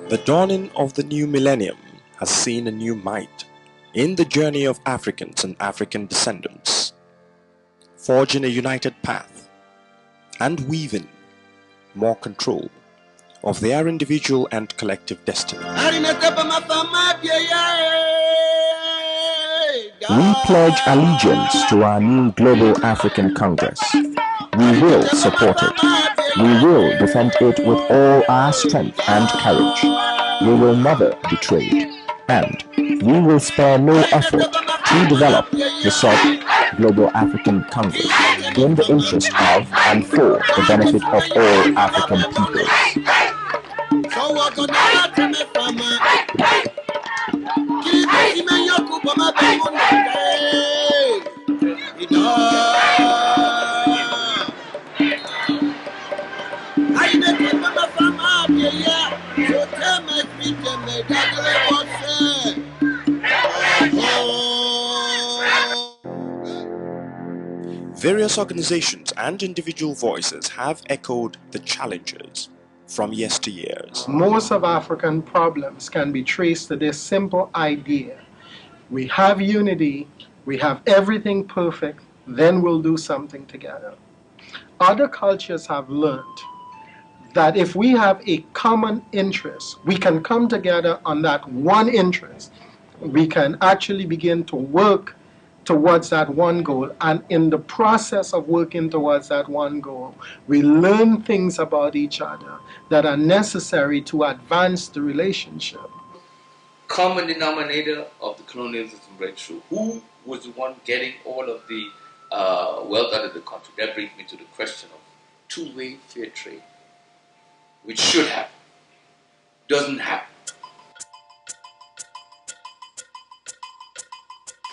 The dawning of the new millennium has seen a new might in the journey of Africans and African descendants, forging a united path and weaving more control of their individual and collective destiny. We pledge allegiance to our new Global African Congress. We will support it. We will defend it with all our strength and courage. We will never be betrayed. And we will spare no effort to develop the sought Global African Congress in the interest of and for the benefit of all African peoples. Various organizations and individual voices have echoed the challenges from yesteryears. Most of African problems can be traced to this simple idea. We have unity, we have everything perfect, then we'll do something together. Other cultures have learned that if we have a common interest, we can come together on that one interest. We can actually begin to work towards that one goal, and in the process of working towards that one goal, we learn things about each other that are necessary to advance the relationship. Common denominator of the colonialism breakthrough. Who was the one getting all of the wealth out of the country? That brings me to the question of two-way fair trade, which should happen, doesn't happen.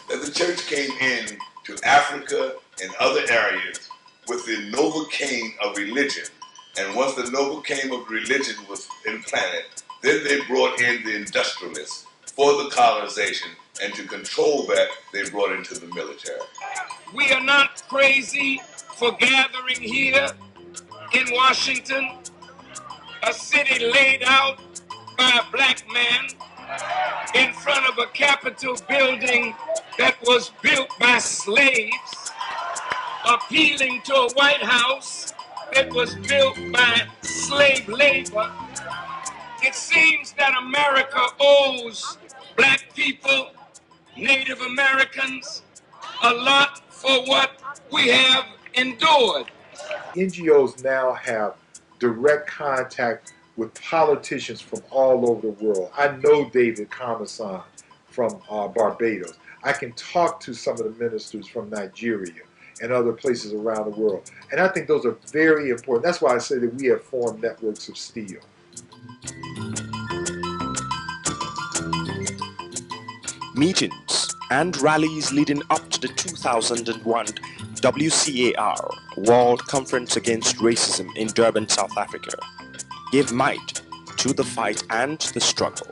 That the church came in to Africa and other areas with the novocaine of religion, and once the novocaine of religion was implanted, then they brought in the industrialists for the colonization, and to control that, they brought into the military. We are not crazy for gathering here in Washington, a city laid out by a black man in front of a Capitol building that was built by slaves, appealing to a White House that was built by slave labor. It seems that America owes black people, Native Americans, a lot for what we have endured. NGOs now have direct contact with politicians from all over the world. I know David Kamasan from Barbados. I can talk to some of the ministers from Nigeria and other places around the world. And I think those are very important. That's why I say that we have formed networks of steel. Meetings and rallies leading up to the 2001 WCAR World Conference Against Racism in Durban, South Africa, gave might to the fight and the struggle.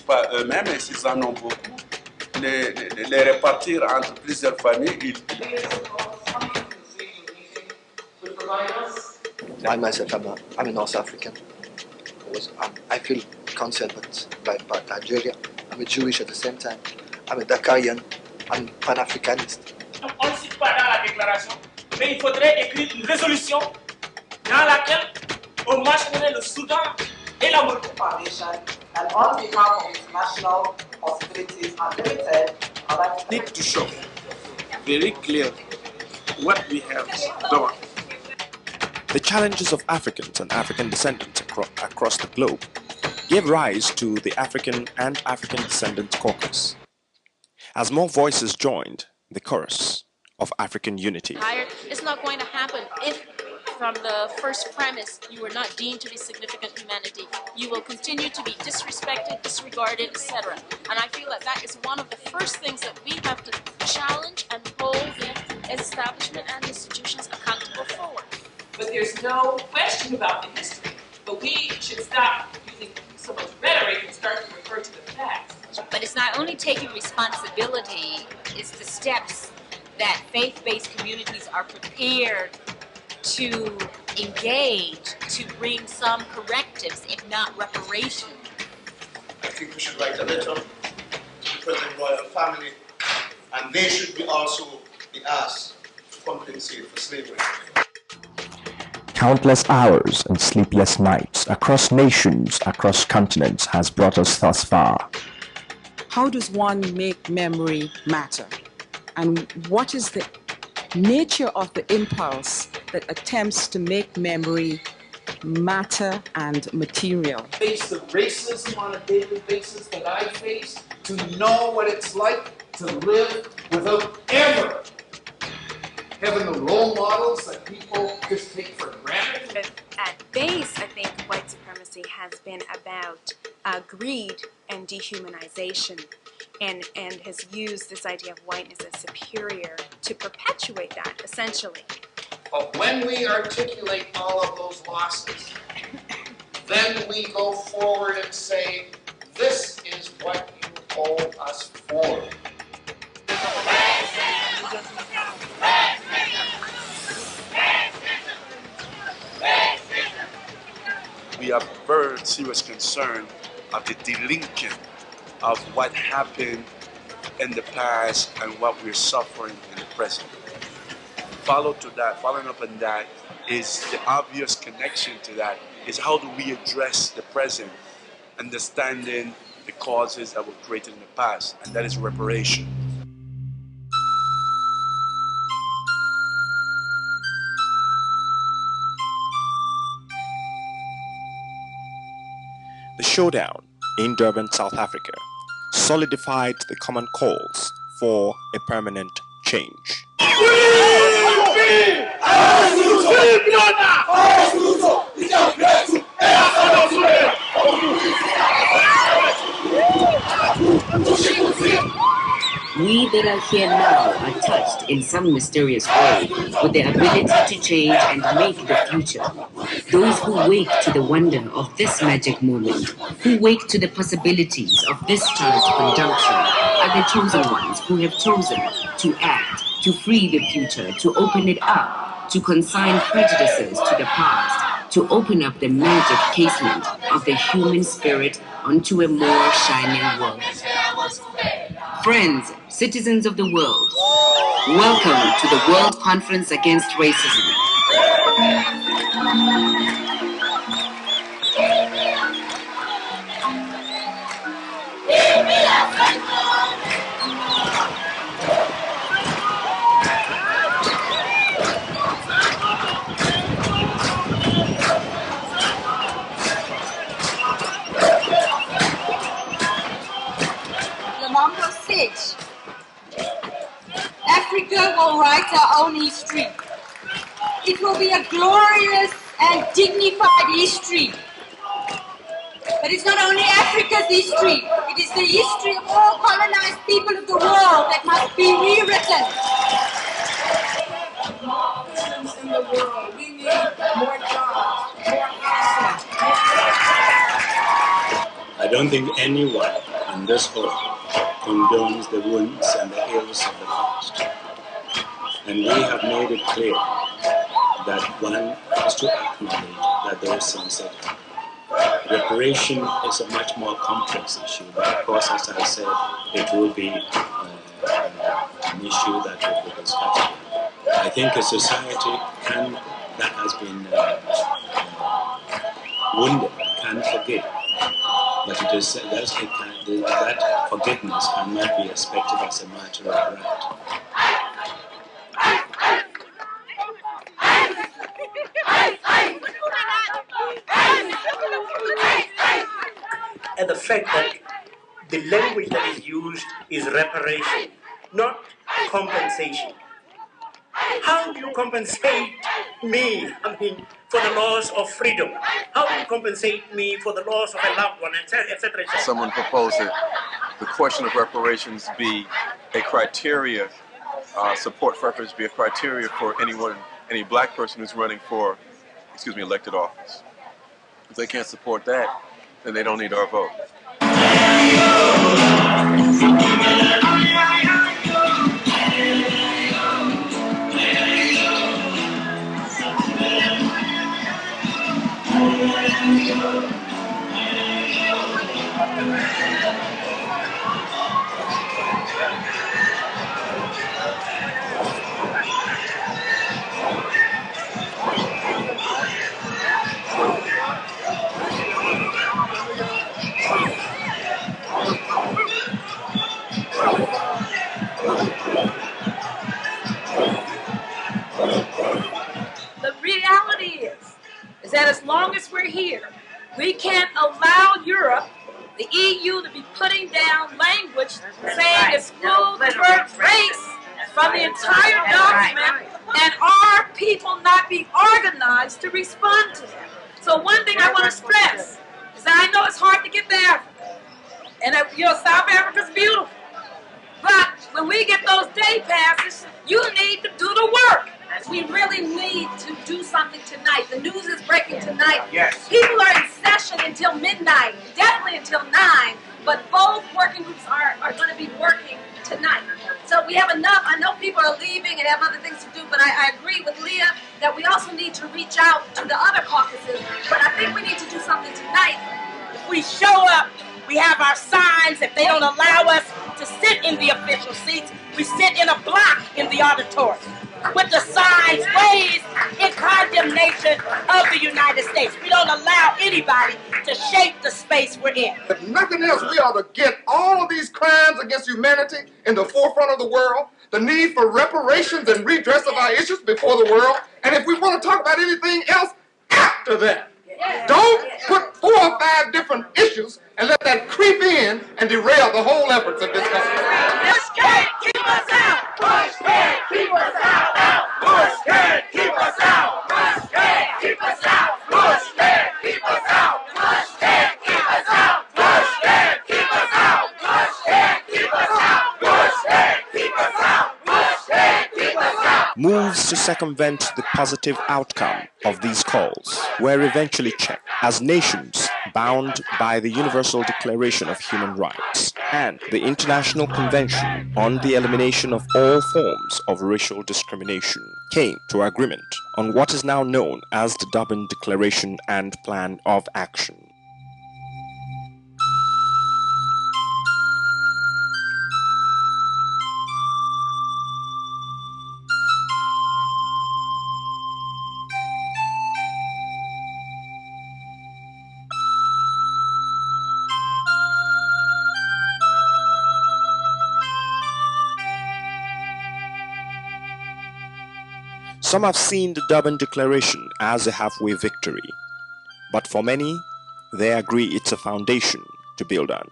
Pas eux-mêmes, et s'ils en ont beaucoup, les répartir entre plusieurs familles. I myself, I'm a North African. I feel concerned by Nigeria. I'm a Jewish at the same time. I'm a Dakarian. I'm pan-africanist. On ne cite pas dans la déclaration, mais il faudrait écrire une résolution dans laquelle on mentionnerait le Soudan et la Mauritanie. And on behalf of International Possibilities Unlimited, I'd like to need to show very clear what we have done. The challenges of Africans and African descendants across the globe gave rise to the African and African Descendants Caucus, as more voices joined the chorus of African unity. It's not going to happen if from the first premise you are not deemed to be significant humanity. You will continue to be disrespected, disregarded, etc. And I feel that that is one of the first things that we have to challenge and hold the establishment and institutions accountable for. But there's no question about the history. But we should stop using so much rhetoric and start to refer to the facts. But only taking responsibility is the steps that faith-based communities are prepared to engage to bring some correctives, if not reparation. I think we should write a letter to the present royal family, and they should be also be asked to compensate for slavery. Countless hours and sleepless nights across nations, across continents has brought us thus far. How does one make memory matter? And what is the nature of the impulse that attempts to make memory matter and material? Face the racism on a daily basis that I face, to know what it's like to live without ever having the role models that people just take for granted. But at base, I think white supremacy has been about greed and dehumanization, and has used this idea of whiteness as superior to perpetuate that, essentially. But when we articulate all of those losses, then we go forward and say, this is what you owe us for. We have very serious concern of the delinking of what happened in the past and what we're suffering in the present. Following up on that is the obvious connection to that is how do we address the present, understanding the causes that were created in the past, and that is reparation. The showdown in Durban, South Africa, solidified the common calls for a permanent change. We that are here now are touched in some mysterious way with the ability to change and make the future. Those who wake to the wonder of this magic moment, who wake to the possibilities of this time's conjunction, are the chosen ones who have chosen to act, to free the future, to open it up, to consign prejudices to the past, to open up the magic casement of the human spirit onto a more shining world. Friends, citizens of the world, welcome to the World Conference Against Racism. Africa will write our own history. It will be a glorious and dignified history. But it's not only Africa's history, it is the history of all colonized people of the world that must be rewritten. More freedoms in the world. We need more jobs, more housing. I don't think anyone in this hall condones the wounds and the ills of the past. And we have made it clear that one has to acknowledge that there is sunset. Reparation is a much more complex issue, but of course, as I said, it will be an issue that will be discussed. I think a society that has been wounded can forgive, but it is that forgiveness cannot be expected as a matter of right. And the fact that the language that is used is reparation, not compensation. How do you compensate me, for the loss of freedom? How do you compensate me for the loss of a loved one, etc., etc.? Someone proposed that the question of reparations be a criteria, support for reparations be a criteria for any black person who's running for, elected office. If they can't support that, then they don't need our vote. The reality is that as long as we're here, we can't allow Europe, the EU, to be putting down language saying exclude the word race from the entire document and our people not be organized to respond to them. So one thing I want to stress is that I know it's hard to get to Africa, and South Africa's beautiful, but when we get those day passes, you need to do the work. We really need to do something tonight. The news is breaking tonight. Yes. People are in session until midnight, definitely until 9, but both working groups are going to be working tonight. So we have enough. I know people are leaving and have other things to do, but I agree with Leah that we also need to reach out to the other caucuses, but I think we need to do something tonight. If we show up, we have our signs. If they don't allow us to sit in the official seats, we sit in a block in the auditorium with the signs raised in condemnation of the United States. We don't allow anybody to shape the space we're in. If nothing else, we ought to get all of these crimes against humanity in the forefront of the world, the need for reparations and redress of our issues before the world, and if we want to talk about anything else, after that. Don't put 4 or 5 different issues and let that creep in and derail the whole efforts of this country. Push can't keep us out! Push can't keep us out! Push can't keep us out! Push can't keep us out! Push can't keep us out! Push can't keep us out! Push can't keep us out! Push can't keep us out! Push can't keep us out! Push can't keep us out! Moves to circumvent the positive outcome of these calls were eventually checked as nations bound by the Universal Declaration of Human Rights and the International Convention on the Elimination of All Forms of Racial Discrimination came to agreement on what is now known as the Durban Declaration and Plan of Action. Some have seen the Durban Declaration as a halfway victory, but for many, they agree it's a foundation to build on.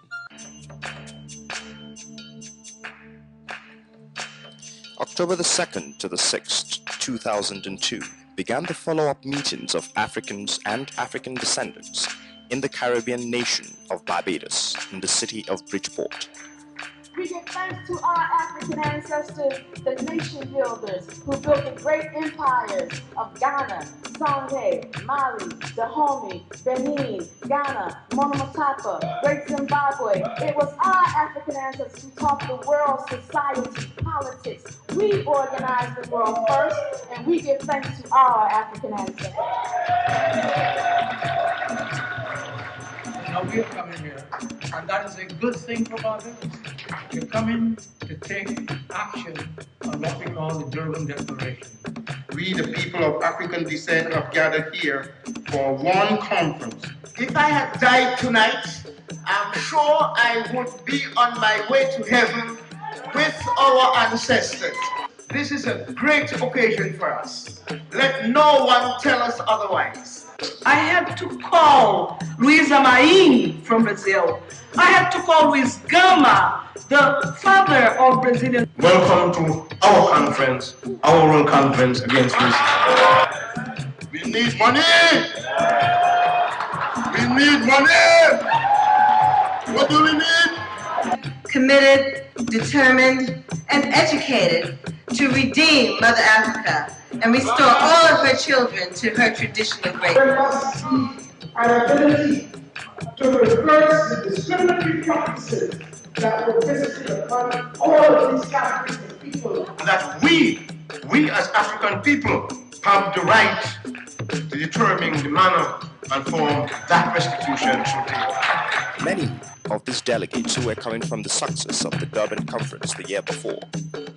October the 2nd to the 6th, 2002, began the follow-up meetings of Africans and African descendants in the Caribbean nation of Barbados in the city of Bridgeport. We give thanks to our African ancestors, the nation builders who built the great empires of Ghana, Songhai, Mali, Dahomey, Benin, Ghana, Monomotapa, Great Zimbabwe. It was our African ancestors who taught the world society, politics. We organized the world first, and we give thanks to our African ancestors. Now we're coming here, and that is a good thing for Barbados. We're coming to take action on what we call the Durban Declaration. We, the people of African descent, have gathered here for one conference. If I had died tonight, I'm sure I would be on my way to heaven with our ancestors. This is a great occasion for us. Let no one tell us otherwise. I had to call Luisa Maim from Brazil. I had to call Luis Gama, the father of Brazilian. Welcome to our conference, our world conference against racism. We need money! We need money! What do we need? Committed, determined, and educated to redeem Mother Africa and restore all of her children to her traditional grace. There must be an ability to reverse the discriminatory practices that were visited upon all of these categories of people. That we as African people, have the right to determine the manner and form that restitution should take. Many of these delegates who were coming from the success of the Durban conference the year before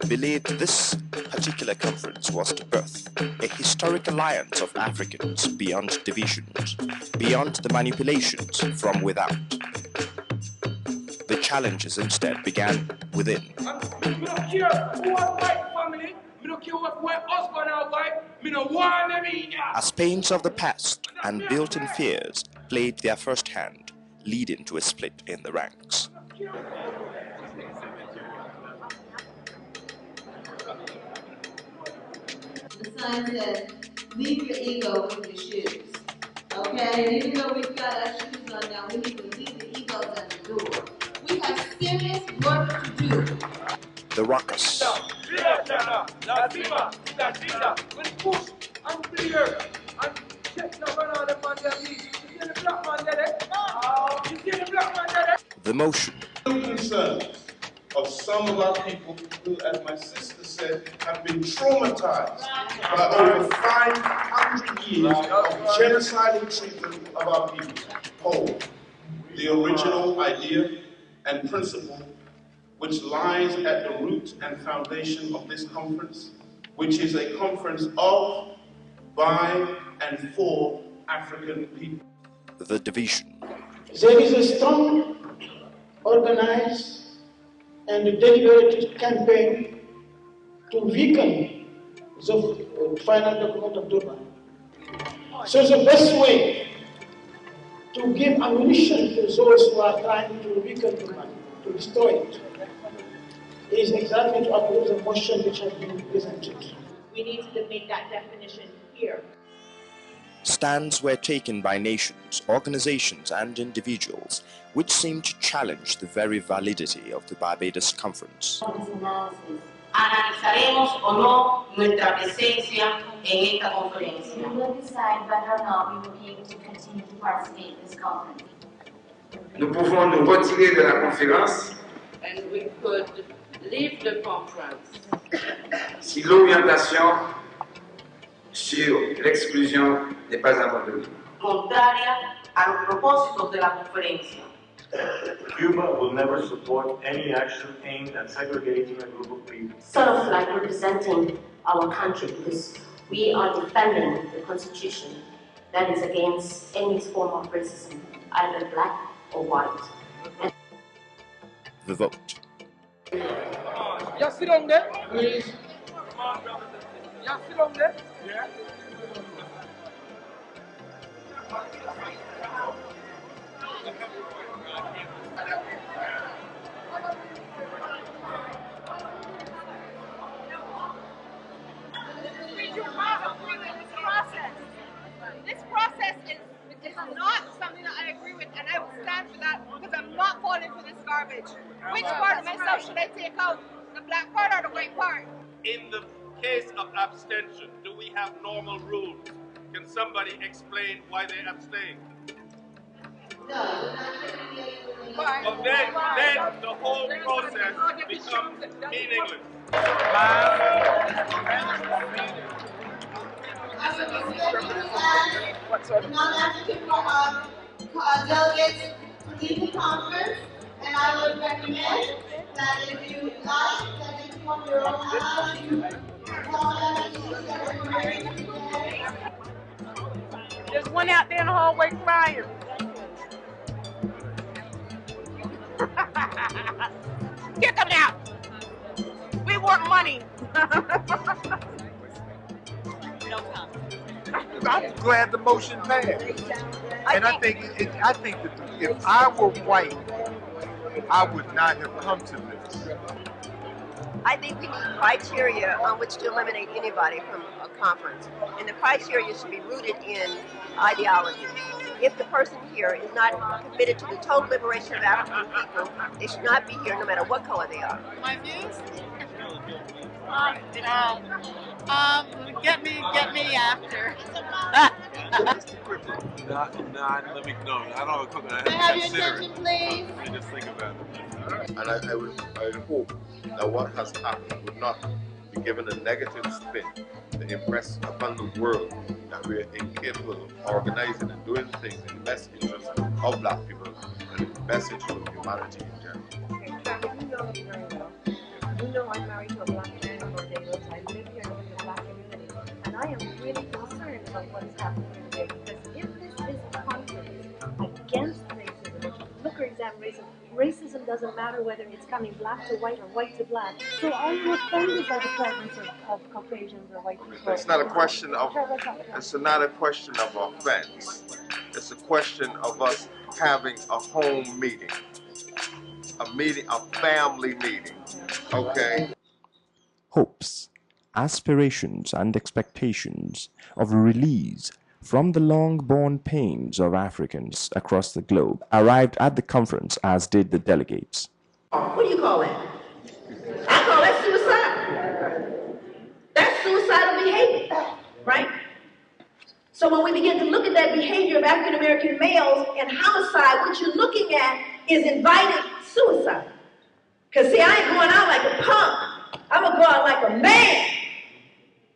believed this particular conference was to birth a historic alliance of Africans beyond divisions, beyond the manipulations from without. The challenges instead began within. We don't care who are white family, we don't care what white husband or wife, we don't want them in. As pains of the past and built-in fears played their first hand, leading to a split in the ranks. The sign says, leave your ego with your shoes. Okay? And even though we've got our shoes on now, we need to leave the egos at the door. We have serious work to do. The ruckus. The motion. Concerns of some of our people who, as my sister said, have been traumatized by over 500 years of genocidal treatment of our people. Hold the original idea and principle which lies at the root and foundation of this conference, which is a conference of, by, and for African people. The division. There is a strong, organized, and deliberate campaign to weaken the final document of Durban. So the best way to give ammunition to those who are trying to weaken Durban, to destroy it, is exactly to approve the motion which has been presented. We need to make that definition here. Stands were taken by nations, organizations, and individuals which seemed to challenge the very validity of the Barbados Conference. Analizaremos o no nuestra presencia en esta conferencia. We will decide whether or not we will be able to continue to participate in this conference. Nous pouvons nous retirer de la conférence. And we could leave the conference. Si l'orientation sur l'exclusion n'est pas abandonnée. Contraria a los propósitos de la conferencia. Cuba will never support any action aimed at segregating a group of people. Sort of like representing our country because we are defending the constitution that is against any form of racism, either black or white. And the vote. You sit down there? Please. You sit down there? Yeah. This process is not something that I agree with, and I will stand for that because I'm not falling for this garbage. Which part of myself should I take out? The black part or the white part? In the case of abstention, do we have normal rules? Can somebody explain why they abstain? No. But then the whole process becomes meaningless. Non-African delegates leave the conference, and I would recommend that if you like, that if you want your own house, you call them. There's one out there in the hallway crying. Kick them out. We want money. I'm glad the motion passed. And I think that if I were white, I would not have come to this. I think we need criteria on which to eliminate anybody from a conference. And the criteria should be rooted in ideology. If the person here is not committed to the total liberation of African people, they should not be here no matter what color they are. My views? Get me after. Let me know. I don't Can I have your attention, please? Let me just think about it. And I hope that what has happened would not be given a negative spin to impress upon the world that we are incapable of organizing and doing things in the best interest of black people and in the best interest of humanity in general. You know me very well. You know I'm married to a black man in Barbados. I live here in the black community. And I am really concerned about what is happening today. Because if this is a conference against racism, if you look or examine racism doesn't matter whether it's coming black to white or white to black. So are you offended by the presence of Caucasians or white people? It's not a question of offense. It's a question of us having a home meeting, a family meeting, okay? Hopes, aspirations, and expectations of release from the long-borne pains of Africans across the globe arrived at the conference, as did the delegates. What do you call that? I call that suicide. That's suicidal behavior, right? So when we begin to look at that behavior of African American males and homicide, what you're looking at is invited suicide. Because see, I ain't going out like a punk. I'm going to go out like a man.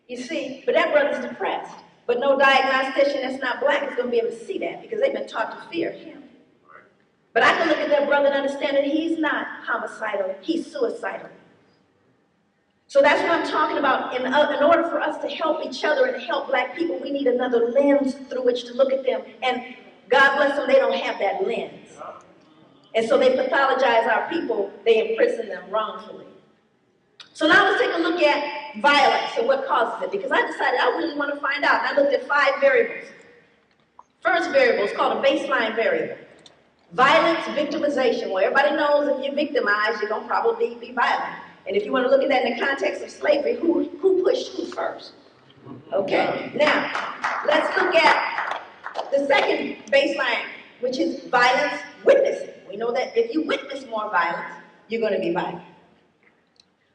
You see, but that brother's depressed. But no diagnostician that's not black is going to be able to see that because they've been taught to fear him. But I can look at that brother and understand that he's not homicidal, he's suicidal. So that's what I'm talking about. In order for us to help each other and to help black people, we need another lens through which to look at them. And God bless them, they don't have that lens. And so they pathologize our people, they imprison them wrongfully. So now let's take a look at violence and what causes it, because I decided I really want to find out. And I looked at 5 variables. First variable is called a baseline variable. Violence, victimization. Well, everybody knows if you're victimized, you're going to probably be violent. And if you want to look at that in the context of slavery, who pushed who first? Okay, now, let's look at the second baseline, which is violence witnessing. We know that if you witness more violence, you're going to be violent.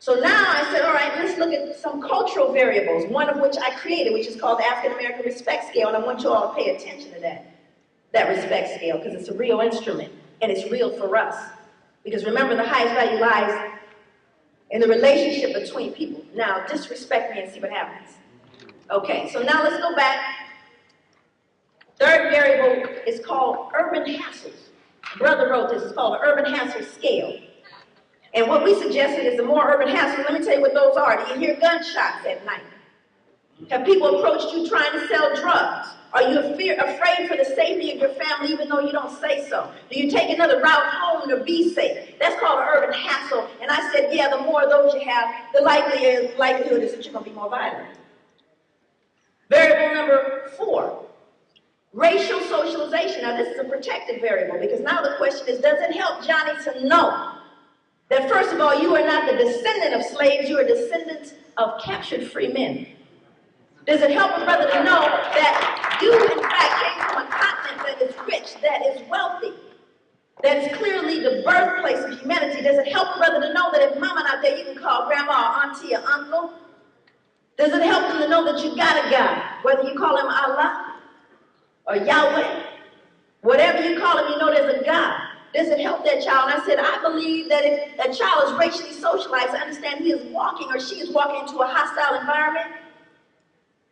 So now I said, all right, let's look at some cultural variables, one of which I created, which is called the African American Respect Scale, and I want you all to pay attention to that respect scale, because it's a real instrument, and it's real for us. Because remember, the highest value lies in the relationship between people. Now, disrespect me and see what happens. Okay, so now let's go back. Third variable is called urban hassles. Brother wrote this, it's called the urban hassle scale. And what we suggested is the more urban hassles, let me tell you what those are. Do you hear gunshots at night? Have people approached you trying to sell drugs? Are you afraid for the safety of your family even though you don't say so? Do you take another route home to be safe? That's called an urban hassle. And I said, yeah, the more of those you have, the likelihood is that you're going to be more violent. Variable number 4, racial socialization. Now this is a protected variable because now the question is, does it help Johnny to know that first of all, you are not the descendant of slaves, you are descendants of captured free men? Does it help a brother to know that you, in fact, came from a continent that is rich, that is wealthy, that is clearly the birthplace of humanity? Does it help a brother to know that if mama not there, you can call grandma or auntie or uncle? Does it help them to know that you got a God, whether you call him Allah or Yahweh? Whatever you call him, you know there's a God. Does it help that child? And I said, I believe that if a child is racially socialized, I understand he is walking or she is walking into a hostile environment,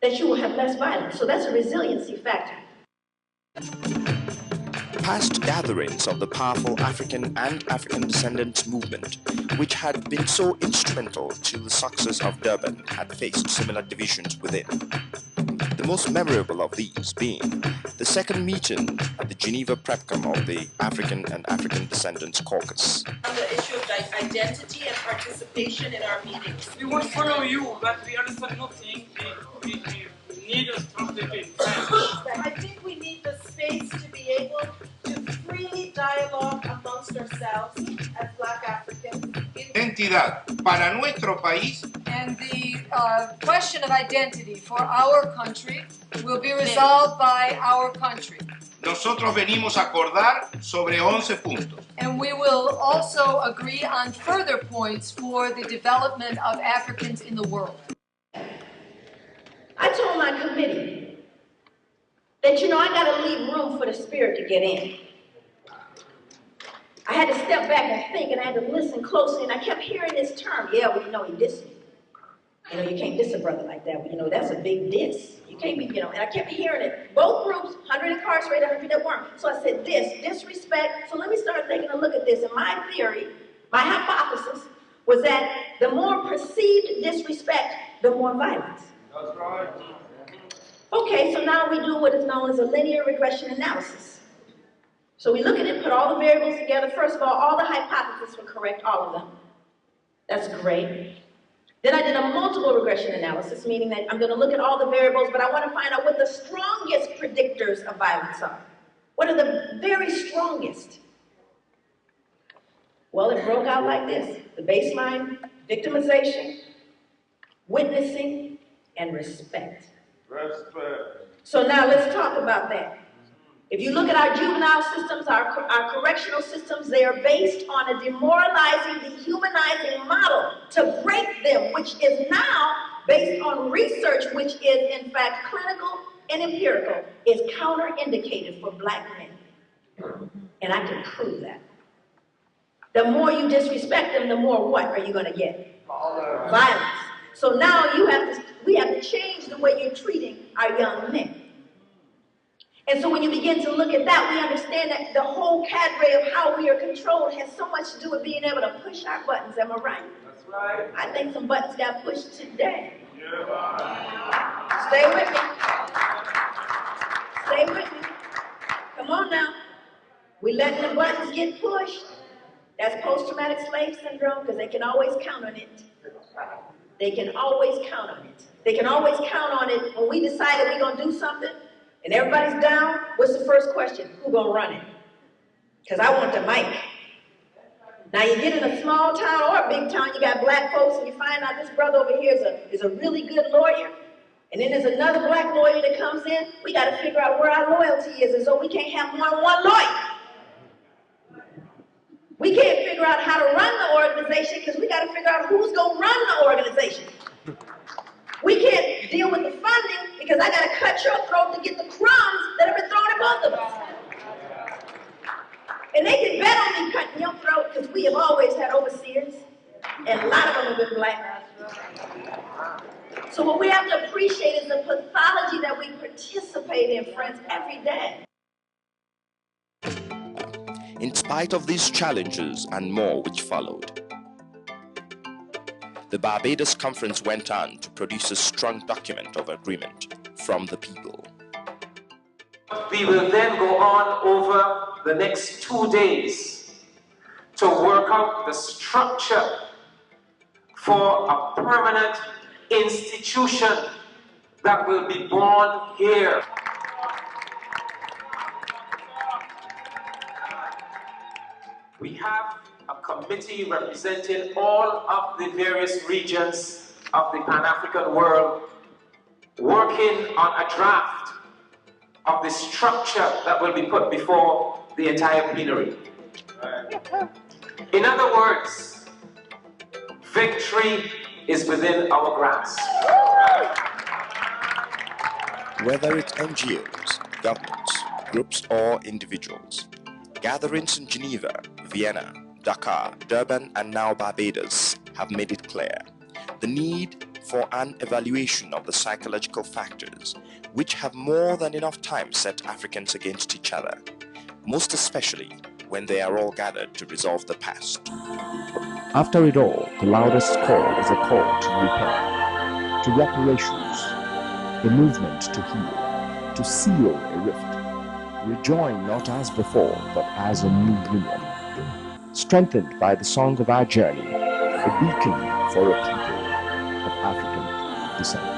that you will have less violence. So that's a resiliency factor. Past gatherings of the powerful African and African Descendants movement, which had been so instrumental to the success of Durban, had faced similar divisions within. The most memorable of these being the second meeting at the Geneva Prepcom of the African and African Descendants Caucus. On the issue of identity and participation in our meetings. We will follow you, but we understand nothing. We need a strategy in French. I think we need the space to be able to freely dialogue amongst ourselves as Black Africans. Identidad para nuestro país. And the question of identity for our country, will be resolved by our country. Nosotros venimos a acordar sobre 11 puntos. And we will also agree on further points for the development of Africans in the world. I told my committee that, you know, I got to leave room for the spirit to get in. I had to step back and think, and I had to listen closely, and I kept hearing this term. Yeah, well, you know, he dissed me. You know, you can't diss a brother like that. Well, you know, that's a big diss. You can't be, you know, and I kept hearing it. Both groups, 100 incarcerated, 100 that weren't. So I said, disrespect. So let me start taking a look at this. And my theory, my hypothesis, was that the more perceived disrespect, the more violence. That's right. Okay, so now we do what is known as a linear regression analysis. So we look at it, put all the variables together. First of all the hypotheses were correct, all of them. That's great. Then I did a multiple regression analysis, meaning that I'm going to look at all the variables, but I want to find out what the strongest predictors of violence are. What are the very strongest? Well, it broke out like this. The baseline, victimization, witnessing, and respect. Respect. So now let's talk about that. If you look at our juvenile systems, our correctional systems, they are based on a demoralizing, dehumanizing model to break them, which is now based on research, which is in fact clinical and empirical, is counterindicated for black men. And I can prove that. The more you disrespect them, the more what are you going to get? Violence. So now we have to change the way you're treating our young men. And so when you begin to look at that, we understand that the whole cadre of how we are controlled has so much to do with being able to push our buttons. Am I right? That's right. I think some buttons got pushed today. Yeah. Stay with me. Stay with me. Come on now. We letting the buttons get pushed. That's post-traumatic slave syndrome, because they can always count on it. They can always count on it. They can always count on it when we decide that we're going to do something. And everybody's down, what's the first question? Who gonna run it? Because I want the mic. Now you get in a small town or a big town, you got black folks, and you find out this brother over here is a really good lawyer. And then there's another black lawyer that comes in. We got to figure out where our loyalty is, and so we can't have more than one lawyer. We can't figure out how to run the organization because we got to figure out who's gonna run the organization. We can't deal with the funding because I got to cut your throat to get the crumbs that have been thrown at both of us. And they can bet on me cutting your throat because we have always had overseers, and a lot of them have been black. So what we have to appreciate is the pathology that we participate in, friends, every day. In spite of these challenges and more which followed, the Barbados Conference went on to produce a strong document of agreement from the people. We will then go on over the next 2 days to work out the structure for a permanent institution that will be born here. We have a committee representing all of the various regions of the Pan-African world working on a draft of the structure that will be put before the entire plenary. In other words, victory is within our grasp. Whether it's NGOs, governments, groups or individuals, gatherings in Geneva, Vienna, Dakar, Durban and now Barbados have made it clear the need for an evaluation of the psychological factors which have more than enough time set Africans against each other, most especially when they are all gathered to resolve the past. After it all, the loudest call is a call to repair, to reparations, a movement to heal, to seal a rift, rejoin not as before but as a new union. Strengthened by the song of our journey, a beacon for a people of African descent.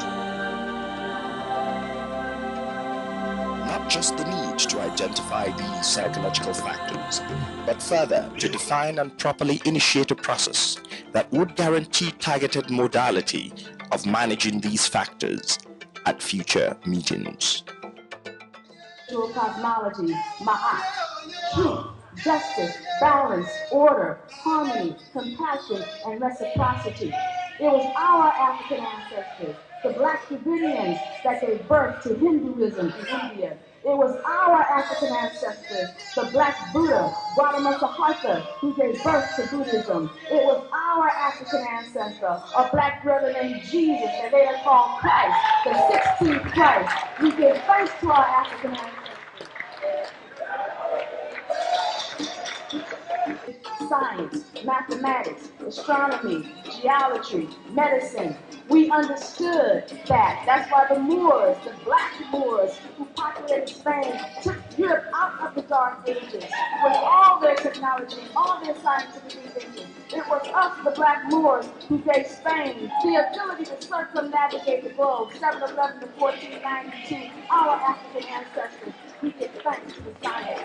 Not just the need to identify these psychological factors, but further to define and properly initiate a process that would guarantee targeted modality of managing these factors at future meetings. Cosmology, ma'at, truth, justice, balance, order, harmony, compassion, and reciprocity. It was our African ancestors, the Black Dravidians, that gave birth to Hinduism in India. It was our African ancestors, the Black Buddha, Gautama Siddhartha, who gave birth to Buddhism. It was our African ancestor, a Black brother named Jesus, that later called Christ, the 16th Christ. We give thanks to our African ancestors. Science, mathematics, astronomy, geometry, medicine. We understood that. That's why the Moors, the Black Moors who populated Spain, took Europe out of the Dark Ages with all their technology, all their scientific inventions. It was us, the Black Moors, who gave Spain the ability to circumnavigate the globe, 711 to 1492, our African ancestors. We give thanks to the science.